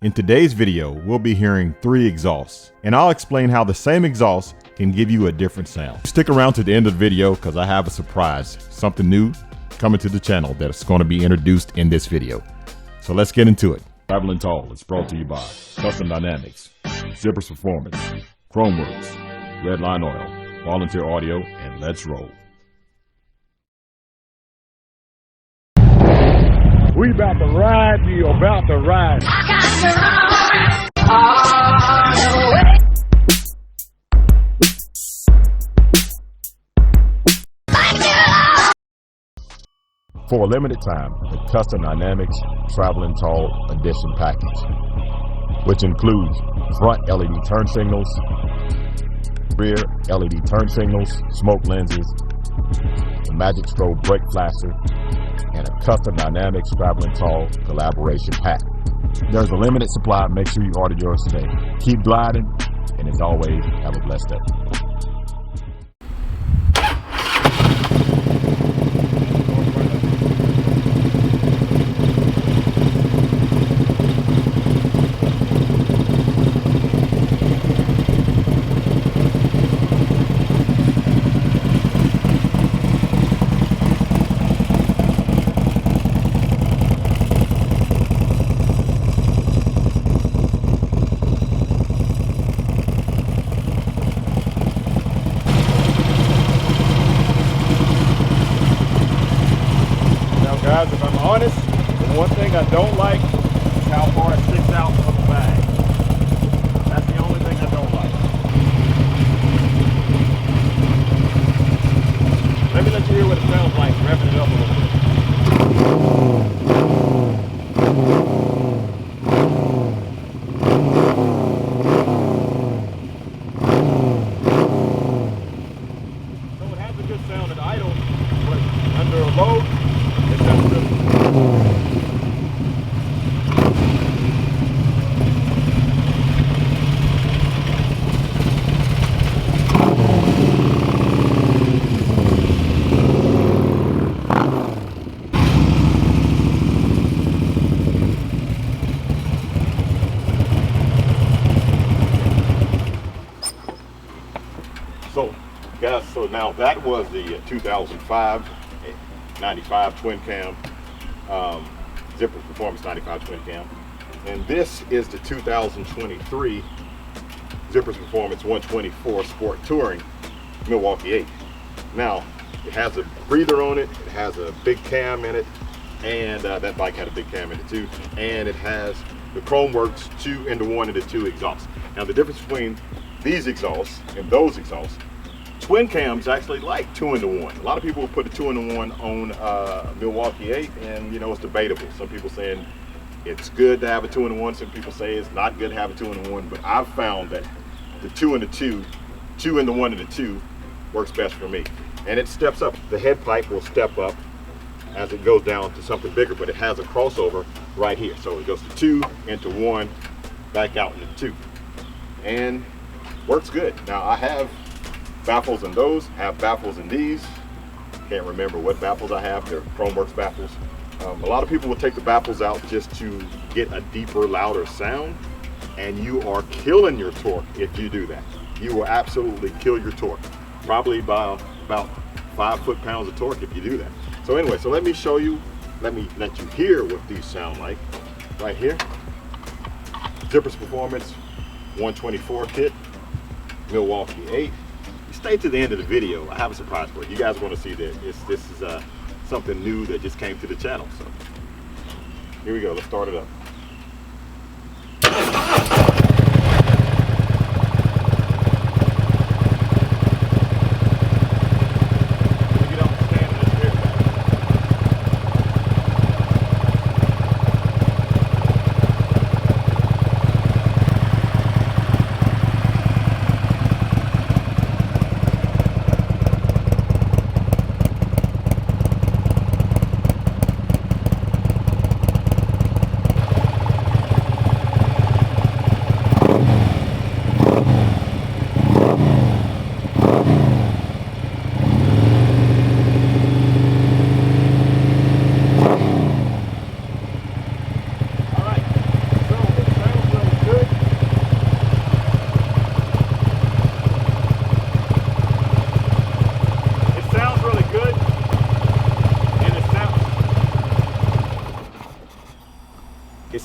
In today's video, we'll be hearing 3 exhausts, and I'll explain how the same exhaust can give you a different sound. Stick around to the end of the video because I have a surprise, something new coming to the channel that's going to be introduced in this video. So let's get into it. Traveling Tall is brought to you by Custom Dynamics, Zippers Performance, Khrome Works, Red Line Oil, Volunteer Audio, and let's roll. We about to ride, you about to ride. For a limited time, the Custom Dynamics Traveling Tall Edition package, which includes front LED turn signals, rear LED turn signals, smoke lenses, the Magic Strobe brake flasher, and a Custom Dynamics Traveling Tall collaboration pack. There's a limited supply. Make sure you order yours today. Keep gliding, and as always, have a blessed day. Guys, if I'm honest, the one thing I don't like is how far it sticks out from the bag. That's the only thing I don't like. Let me let you hear what it sounds like revving it up a little bit. So it has a good sound at idle, but under a load, it sounds good. So, guys, so now that was the 2005 95 twin cam, Zippers Performance 95 twin cam, and this is the 2023 Zippers Performance 124 Sport Touring Milwaukee 8. Now, it has a breather on it, it has a big cam in it, and that bike had a big cam in it too, and it has the Khrome Works 2-in-1 and the 2 exhausts. Now, the difference between these exhausts and those exhausts, twin cams actually like 2-in-1. A lot of people will put a 2-in-1 on Milwaukee 8, and you know, it's debatable. Some people saying it's good to have a 2-in-1. Some people say it's not good to have a 2-in-1. But I've found that the 2-in-2, 2-in-1 and the 2 works best for me. And it steps up. The head pipe will step up as it goes down to something bigger, but it has a crossover right here. So it goes to 2 into 1, back out into 2, and works good. Now I have baffles in those, have baffles in these. Can't remember what baffles I have. They're Khrome Works baffles. A lot of people will take the baffles out just to get a deeper, louder sound, and you are killing your torque if you do that. You will absolutely kill your torque, probably by about 5 foot-pounds of torque if you do that. So anyway, so let me show you, let you hear what these sound like. Right here, Zippers Performance 124 kit, Milwaukee 8. Stay to the end of the video. I have a surprise for you. You guys want to see this. This is something new that just came to the channel. So here we go. Let's start it up.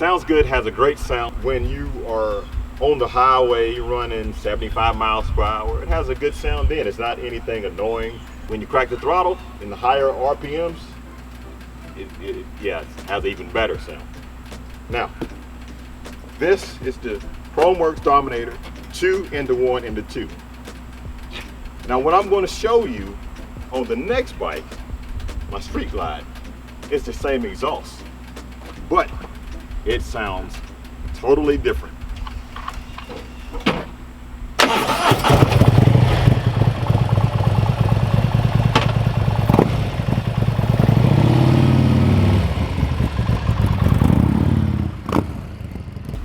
Sounds good, has a great sound. When you are on the highway running 75 miles per hour, it has a good sound then. It's not anything annoying. When you crack the throttle in the higher RPMs, it has an even better sound. Now, this is the Khrome Dominator 2 into 1 into 2. Now what I'm going to show you on the next bike, my Street Glide, it's the same exhaust, but it sounds totally different.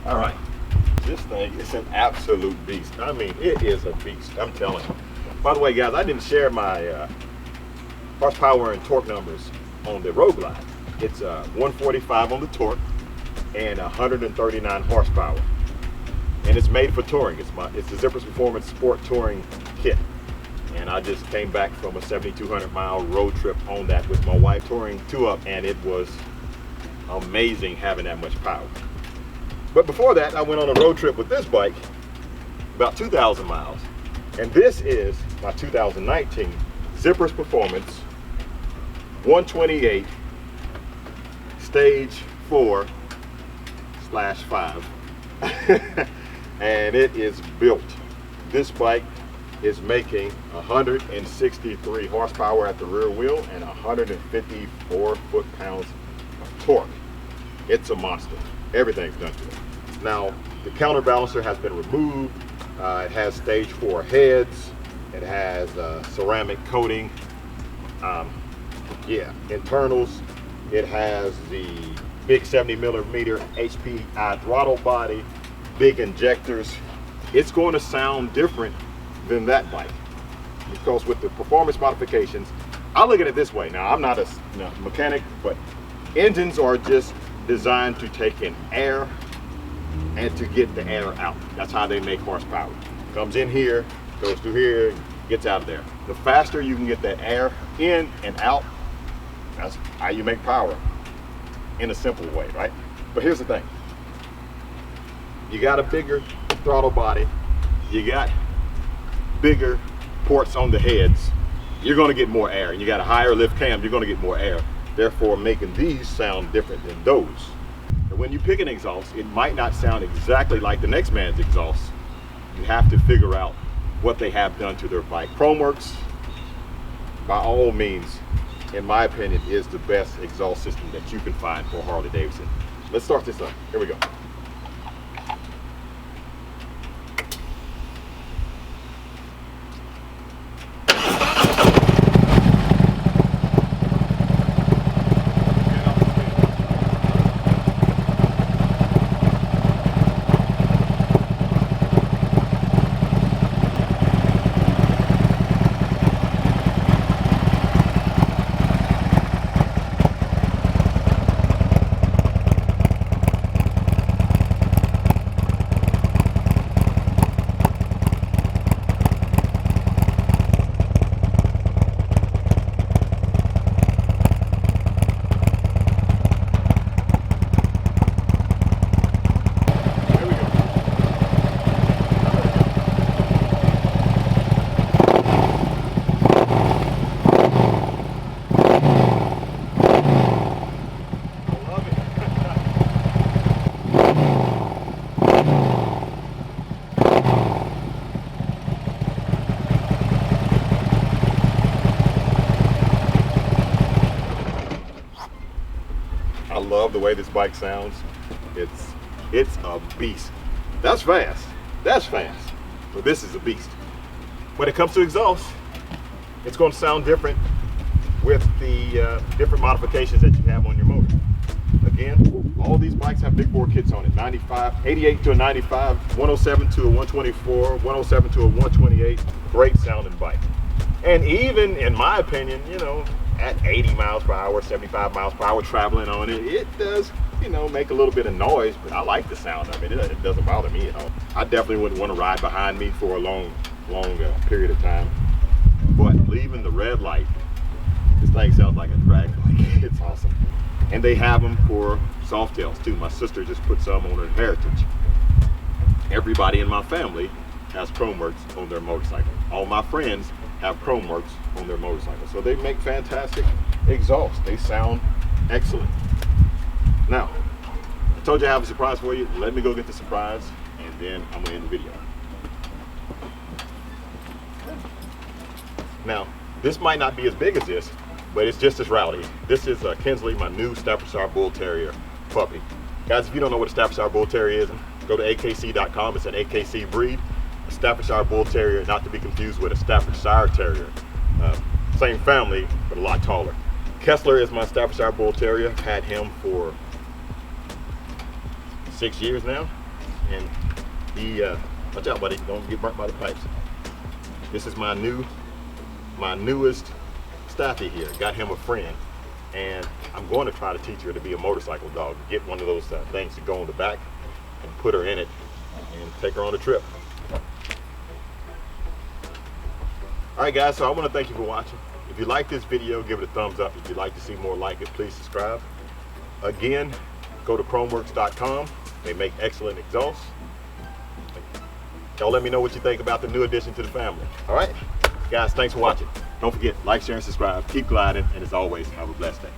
All right, this thing is an absolute beast. I mean, it is a beast, I'm telling you. By the way, guys, I didn't share my horsepower and torque numbers on the Road Glide. It's 145 on the torque and 139 horsepower. And it's made for touring. It's the Zippers Performance Sport Touring Kit. And I just came back from a 7,200 mile road trip on that with my wife, touring 2-up, and it was amazing having that much power. But before that, I went on a road trip with this bike, about 2,000 miles. And this is my 2019 Zippers Performance 128 Stage 4/5. And it is built. This bike is making 163 horsepower at the rear wheel and 154 foot-pounds of torque. It's a monster. Everything's done to it. Now, the counterbalancer has been removed. It has stage 4 heads. It has ceramic coating. Internals. It has the big 70mm HPI throttle body, big injectors. It's going to sound different than that bike because with the performance modifications, I look at it this way. Now, I'm not a mechanic, but engines are just designed to take in air and to get the air out. That's how they make horsepower. Comes in here, goes through here, gets out of there. The faster you can get that air in and out, that's how you make power in a simple way, right? But here's the thing. You got a bigger throttle body, you got bigger ports on the heads, you're gonna get more air. And you got a higher lift cam, you're gonna get more air. Therefore, making these sound different than those. And when you pick an exhaust, it might not sound exactly like the next man's exhaust. You have to figure out what they have done to their bike. Khrome, by all means, in my opinion, is the best exhaust system that you can find for Harley-Davidson. Let's start this up. Here we go. I love the way this bike sounds. It's a beast. That's fast. That's fast. But this is a beast. When it comes to exhaust, it's going to sound different with the different modifications that you have on your motor. Again, all these bikes have big bore kits on it. 88 to a 95, 107 to a 124, 107 to a 128. Great sounding bike. And even in my opinion, you know, at 80 miles per hour, 75 miles per hour traveling on it, it does, you know, make a little bit of noise, but I like the sound of it. It doesn't bother me at all. I definitely wouldn't want to ride behind me for a long period of time. But leaving the red light, this thing sounds like a drag bike. It's awesome. And they have them for Softails too. My sister just put some on her Heritage. Everybody in my family has Khrome works on their motorcycle. All my friends have Khrome works on their motorcycle. So they make fantastic exhaust. They sound excellent. Now, I told you I have a surprise for you. Let me go get the surprise, and then I'm gonna end the video. Now, this might not be as big as this, but it's just as rowdy. This is Kinsley, my new Staffordshire Bull Terrier puppy. Guys, if you don't know what a Staffordshire Bull Terrier is, go to akc.com. It's an AKC breed. A Staffordshire Bull Terrier, not to be confused with a Staffordshire Terrier. Same family, but a lot taller. Kessler is my Staffordshire Bull Terrier. Had him for 6 years now, and he watch out, buddy, don't get burnt by the pipes. This is my newest Staffy here. Got him a friend, and I'm going to try to teach her to be a motorcycle dog. Get one of those things to go on the back and put her in it and take her on a trip. All right, guys, so I want to thank you for watching. If you like this video, give it a thumbs up. If you'd like to see more like it, please subscribe. Again, go to chromeworks.com. They make excellent exhausts. Y'all let me know what you think about the new addition to the family. All right, guys, thanks for watching. Don't forget, like, share, and subscribe. Keep gliding, and as always, have a blessed day.